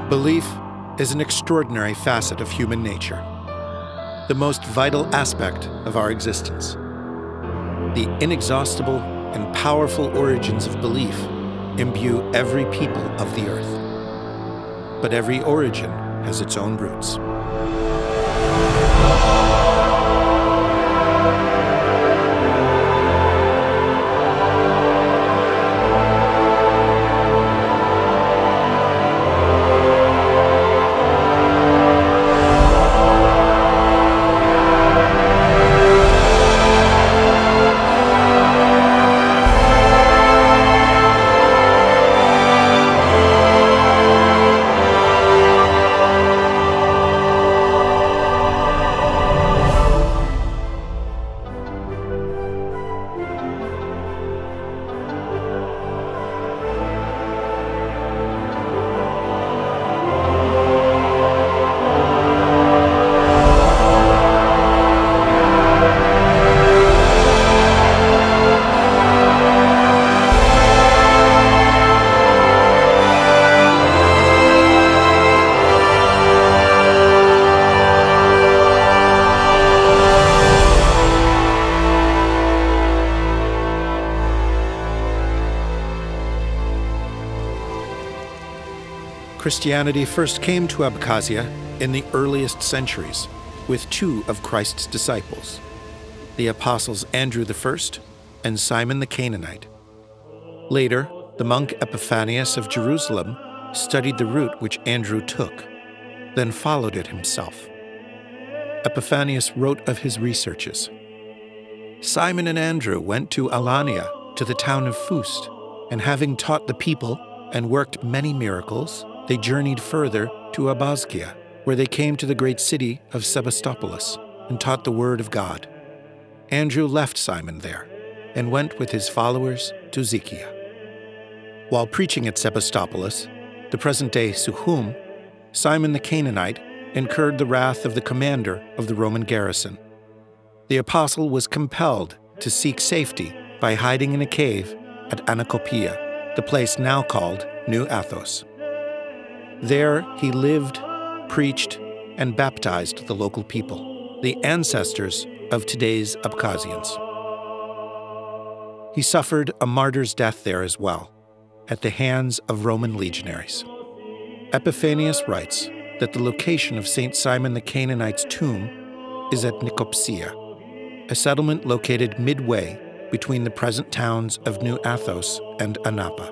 Belief is an extraordinary facet of human nature, the most vital aspect of our existence. The inexhaustible and powerful origins of belief imbue every people of the earth. But every origin has its own roots. Christianity first came to Abkhazia in the earliest centuries with two of Christ's disciples, the apostles Andrew I and Simon the Canaanite. Later, the monk Epiphanius of Jerusalem studied the route which Andrew took, then followed it himself. Epiphanius wrote of his researches. Simon and Andrew went to Alania, to the town of Fust, and having taught the people and worked many miracles, they journeyed further to Abkhazia, where they came to the great city of Sebastopol and taught the word of God. Andrew left Simon there and went with his followers to Zykia. While preaching at Sebastopol, the present-day Sukhum, Simon the Canaanite incurred the wrath of the commander of the Roman garrison. The apostle was compelled to seek safety by hiding in a cave at Anakopiya, the place now called New Athos. There he lived, preached, and baptized the local people, the ancestors of today's Abkhazians. He suffered a martyr's death there as well, at the hands of Roman legionaries. Epiphanius writes that the location of St. Simon the Canaanite's tomb is at Anakopiya, a settlement located midway between the present towns of New Athos and Anapa.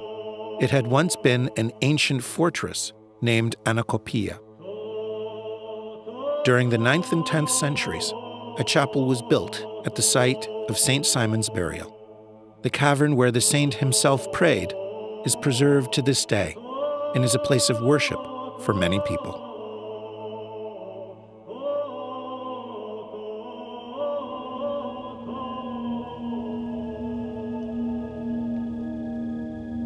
It had once been an ancient fortress named Anakopiya. During the 9th and 10th centuries, a chapel was built at the site of St. Simon's burial. The cavern where the saint himself prayed is preserved to this day and is a place of worship for many people.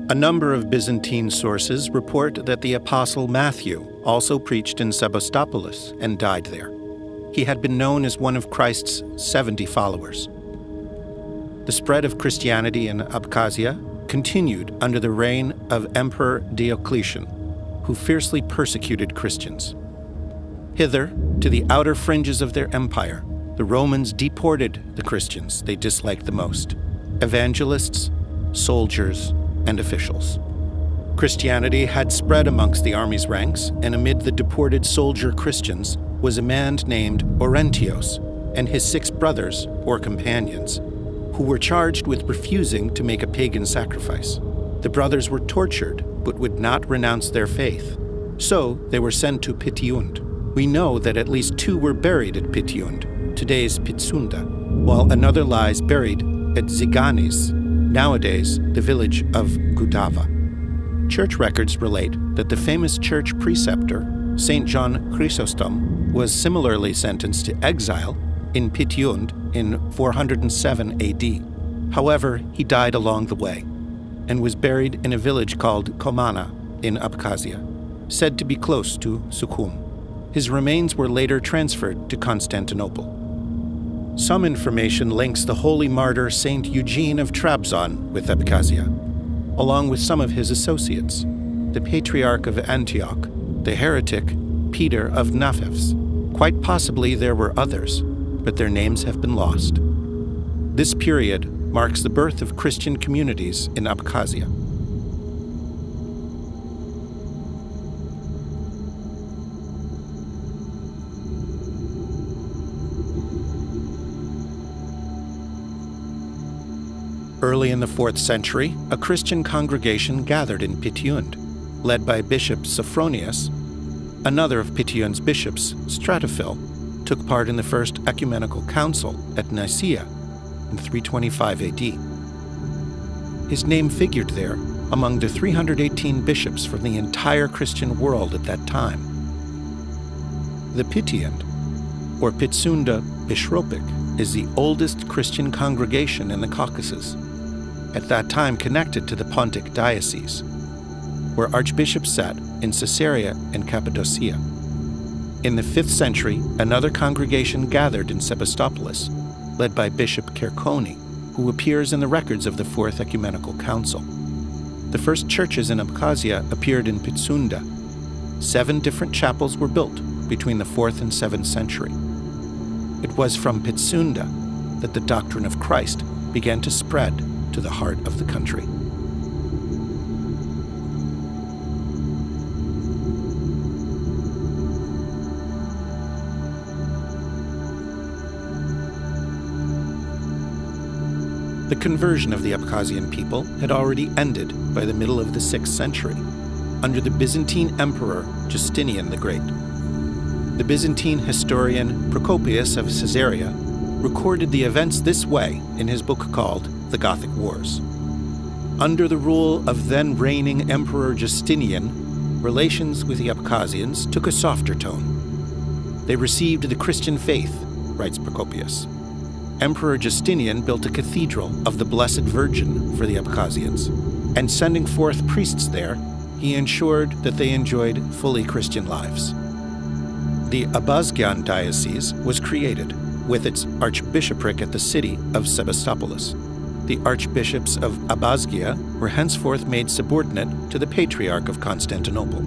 A number of Byzantine sources report that the Apostle Matthew also preached in Sebastopol and died there. He had been known as one of Christ's 70 followers. The spread of Christianity in Abkhazia continued under the reign of Emperor Diocletian, who fiercely persecuted Christians. Hither, to the outer fringes of their empire, the Romans deported the Christians they disliked the most: evangelists, soldiers, and officials. Christianity had spread amongst the army's ranks, and amid the deported soldier Christians was a man named Orentios and his 6 brothers, or companions, who were charged with refusing to make a pagan sacrifice. The brothers were tortured, but would not renounce their faith, So they were sent to Pityund. We know that at least 2 were buried at Pityund, today's Pitsunda, while another lies buried at Ziganis, nowadays the village of Gudava. Church records relate that the famous church preceptor, St. John Chrysostom, was similarly sentenced to exile in Pityund in 407 AD. However, he died along the way and was buried in a village called Komana in Abkhazia, said to be close to Sukhum. His remains were later transferred to Constantinople. Some information links the holy martyr Saint Eugene of Trabzon with Abkhazia, along with some of his associates, the Patriarch of Antioch, the heretic Peter of Nafevs. Quite possibly there were others, but their names have been lost. This period marks the birth of Christian communities in Abkhazia. Early in the 4th century, a Christian congregation gathered in Pityund, led by Bishop Sophronius. Another of Pityund's bishops, Stratophil, took part in the First Ecumenical Council at Nicaea in 325 AD. His name figured there among the 318 bishops from the entire Christian world at that time. The Pityund, or Pitsunda Bishropik, is the oldest Christian congregation in the Caucasus, at that time connected to the Pontic diocese, where archbishops sat in Caesarea and Cappadocia. In the 5th century, another congregation gathered in Sebastopoulos, led by Bishop Kerkoni, who appears in the records of the 4th Ecumenical Council. The first churches in Abkhazia appeared in Pitsunda. 7 different chapels were built between the 4th and 7th century. It was from Pitsunda that the doctrine of Christ began to spread to the heart of the country. The conversion of the Abkhazian people had already ended by the middle of the 6th century, under the Byzantine Emperor Justinian the Great. The Byzantine historian Procopius of Caesarea recorded the events this way in his book called The Gothic Wars. Under the rule of then-reigning Emperor Justinian, relations with the Abkhazians took a softer tone. They received the Christian faith, writes Procopius. Emperor Justinian built a cathedral of the Blessed Virgin for the Abkhazians, and sending forth priests there, he ensured that they enjoyed fully Christian lives. The Abkhazia diocese was created, with its archbishopric at the city of Sebastopoulos. The archbishops of Abkhazia were henceforth made subordinate to the Patriarch of Constantinople.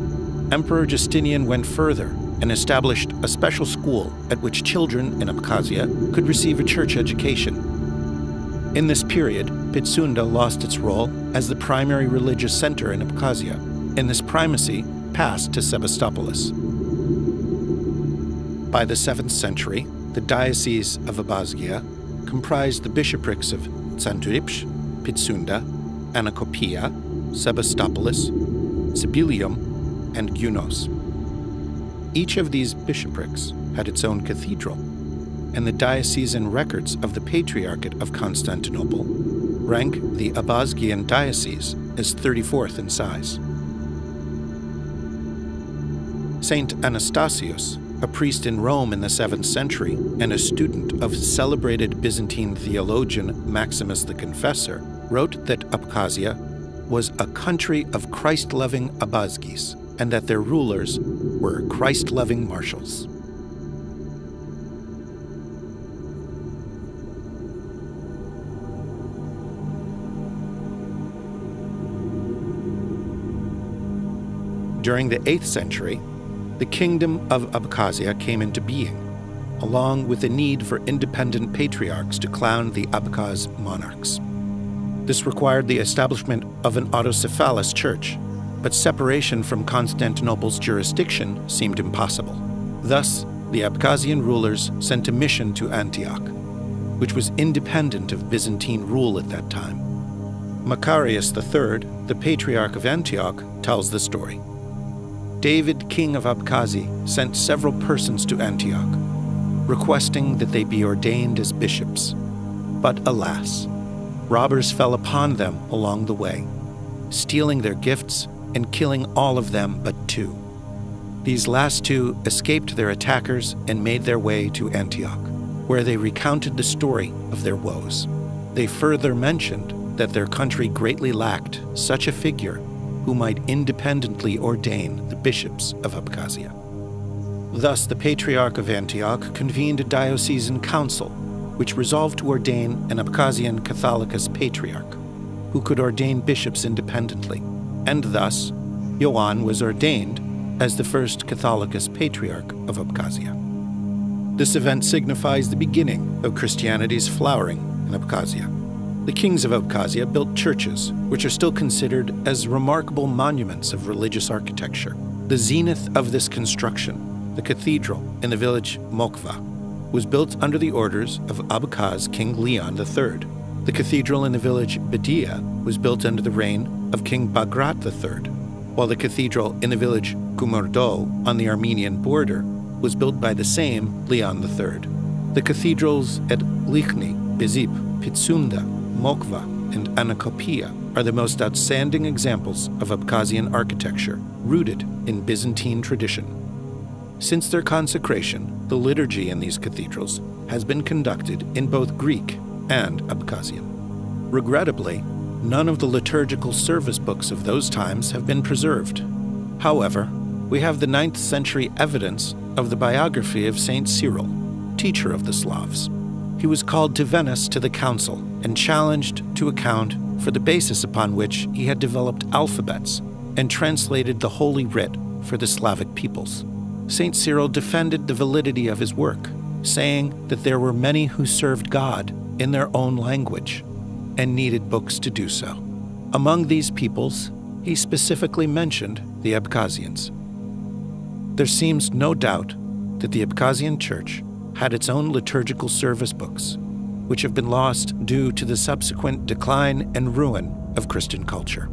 Emperor Justinian went further and established a special school at which children in Abkhazia could receive a church education. In this period, Pitsunda lost its role as the primary religious center in Abkhazia, and this primacy passed to Sebastopoulos. By the 7th century, the Diocese of Abkhazia comprised the bishoprics of Tsanturips, Pitsunda, Anakopiya, Sebastopoulos, Sibilium, and Gyunos. Each of these bishoprics had its own cathedral, and the diocesan records of the Patriarchate of Constantinople rank the Abkhazian diocese as 34th in size. Saint Anastasius, a priest in Rome in the 7th century and a student of celebrated Byzantine theologian Maximus the Confessor, wrote that Abkhazia was a country of Christ-loving Abkhazis, and that their rulers were Christ-loving marshals. During the 8th century, the Kingdom of Abkhazia came into being, along with the need for independent patriarchs to crown the Abkhaz monarchs. This required the establishment of an autocephalous church, but separation from Constantinople's jurisdiction seemed impossible. Thus, the Abkhazian rulers sent a mission to Antioch, which was independent of Byzantine rule at that time. Macarius III, the Patriarch of Antioch, tells the story. David, king of Abkhazia, sent several persons to Antioch, requesting that they be ordained as bishops. But alas, robbers fell upon them along the way, stealing their gifts and killing all of them but two. These last two escaped their attackers and made their way to Antioch, where they recounted the story of their woes. They further mentioned that their country greatly lacked such a figure who might independently ordain the bishops of Abkhazia. Thus, the Patriarch of Antioch convened a diocesan council, which resolved to ordain an Abkhazian Catholicos Patriarch, who could ordain bishops independently, and thus, Ioan was ordained as the first Catholicos Patriarch of Abkhazia. This event signifies the beginning of Christianity's flowering in Abkhazia. The kings of Abkhazia built churches, which are still considered as remarkable monuments of religious architecture. The zenith of this construction, the cathedral in the village Mokhva, was built under the orders of Abkhaz King Leon III. The cathedral in the village Bedia was built under the reign of King Bagrat III, while the cathedral in the village Kumurdo on the Armenian border was built by the same Leon III. The cathedrals at Likhny, Bizip, Pitsunda, Mokhva, and Anakopiya are the most outstanding examples of Abkhazian architecture rooted in Byzantine tradition. Since their consecration, the liturgy in these cathedrals has been conducted in both Greek and Abkhazian. Regrettably, none of the liturgical service books of those times have been preserved. However, we have the 9th century evidence of the biography of Saint Cyril, teacher of the Slavs. He was called to Venice to the council and challenged to account for the basis upon which he had developed alphabets and translated the Holy Writ for the Slavic peoples. Saint Cyril defended the validity of his work, saying that there were many who served God in their own language and needed books to do so. Among these peoples, he specifically mentioned the Abkhazians. There seems no doubt that the Abkhazian Church had its own liturgical service books, which have been lost due to the subsequent decline and ruin of Christian culture.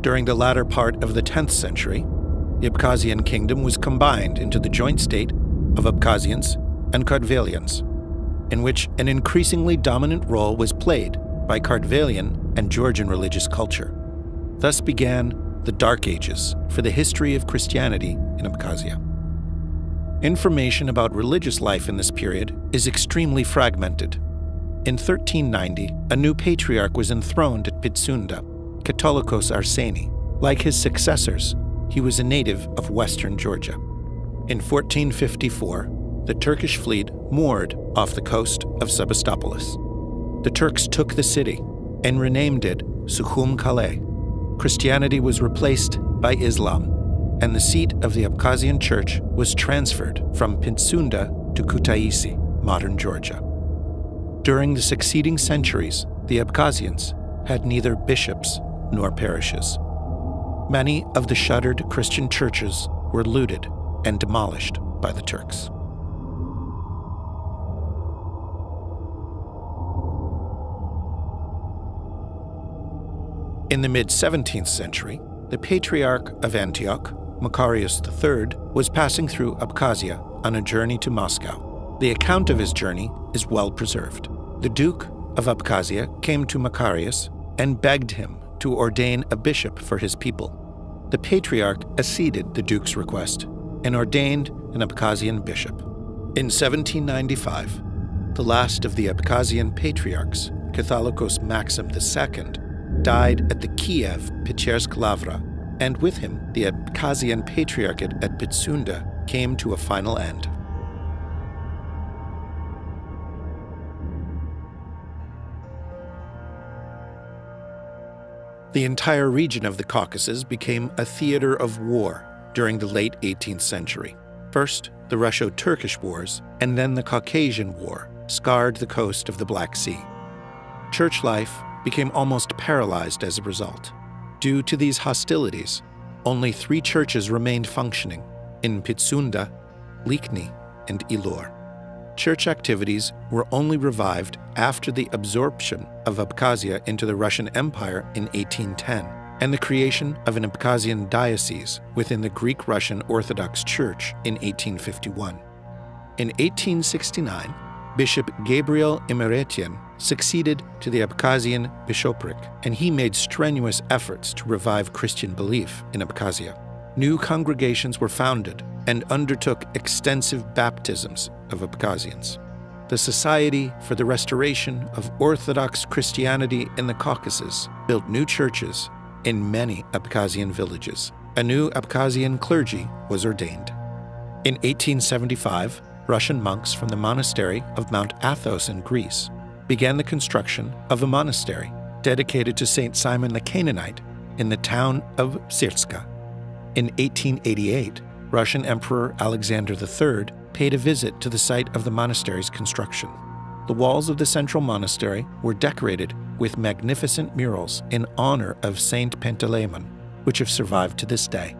During the latter part of the 10th century, the Abkhazian kingdom was combined into the joint state of Abkhazians and Kartvelians, in which an increasingly dominant role was played by Kartvelian and Georgian religious culture. Thus began the Dark Ages for the history of Christianity in Abkhazia. Information about religious life in this period is extremely fragmented. In 1390, a new patriarch was enthroned at Pitsunda, Catholicos Arseni. Like his successors, he was a native of western Georgia. In 1454, the Turkish fleet moored off the coast of Sebastopol. The Turks took the city and renamed it Sukhum Kale. Christianity was replaced by Islam, and the seat of the Abkhazian Church was transferred from Pitsunda to Kutaisi, modern Georgia. During the succeeding centuries, the Abkhazians had neither bishops nor parishes. Many of the shuttered Christian churches were looted and demolished by the Turks. In the mid-17th century, the Patriarch of Antioch, Macarius III, was passing through Abkhazia on a journey to Moscow. The account of his journey is well preserved. The Duke of Abkhazia came to Macarius and begged him to ordain a bishop for his people. The Patriarch acceded the Duke's request and ordained an Abkhazian bishop. In 1795, the last of the Abkhazian patriarchs, Catholicos Maxim II, died at the Kiev Pechersk Lavra, and with him the Abkhazian Patriarchate at Pitsunda came to a final end. The entire region of the Caucasus became a theater of war during the late 18th century. First, the Russo-Turkish Wars, and then the Caucasian War scarred the coast of the Black Sea. Church life became almost paralyzed as a result. Due to these hostilities, only 3 churches remained functioning in Pitsunda, Likhny, and Ilor. Church activities were only revived after the absorption of Abkhazia into the Russian Empire in 1810 and the creation of an Abkhazian diocese within the Greek-Russian Orthodox Church in 1851. In 1869, Bishop Gabriel Imeretian succeeded to the Abkhazian bishopric, and he made strenuous efforts to revive Christian belief in Abkhazia. New congregations were founded and undertook extensive baptisms of Abkhazians. The Society for the Restoration of Orthodox Christianity in the Caucasus built new churches in many Abkhazian villages. A new Abkhazian clergy was ordained. In 1875, Russian monks from the monastery of Mount Athos in Greece began the construction of a monastery dedicated to Saint Simon the Canaanite in the town of Sirska. In 1888, Russian Emperor Alexander III paid a visit to the site of the monastery's construction. The walls of the central monastery were decorated with magnificent murals in honor of Saint Panteleimon, which have survived to this day.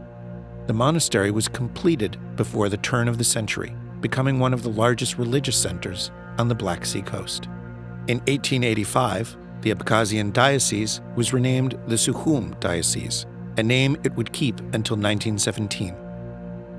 The monastery was completed before the turn of the century, becoming one of the largest religious centers on the Black Sea coast. In 1885, the Abkhazian diocese was renamed the Sukhum Diocese, a name it would keep until 1917.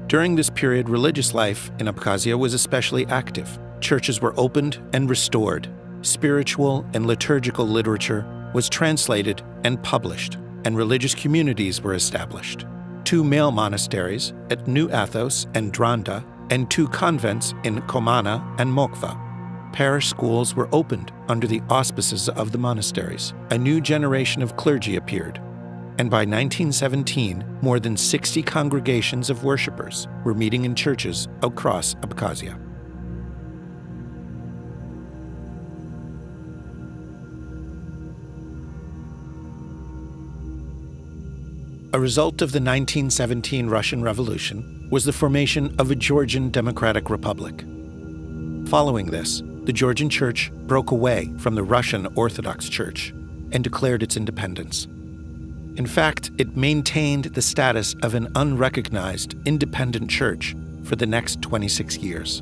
During this period, religious life in Abkhazia was especially active. Churches were opened and restored. Spiritual and liturgical literature was translated and published, and religious communities were established. 2 male monasteries at New Athos and Dranda, and 2 convents in Komana and Mokva. Parish schools were opened under the auspices of the monasteries. A new generation of clergy appeared, and by 1917, more than 60 congregations of worshippers were meeting in churches across Abkhazia. A result of the 1917 Russian Revolution was the formation of a Georgian Democratic Republic. Following this, the Georgian Church broke away from the Russian Orthodox Church and declared its independence. In fact, it maintained the status of an unrecognized independent church for the next 26 years.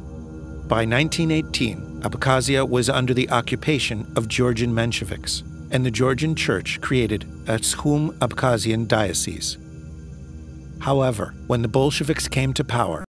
By 1918, Abkhazia was under the occupation of Georgian Mensheviks, and the Georgian Church created a Sukhum Abkhazian diocese. However, when the Bolsheviks came to power,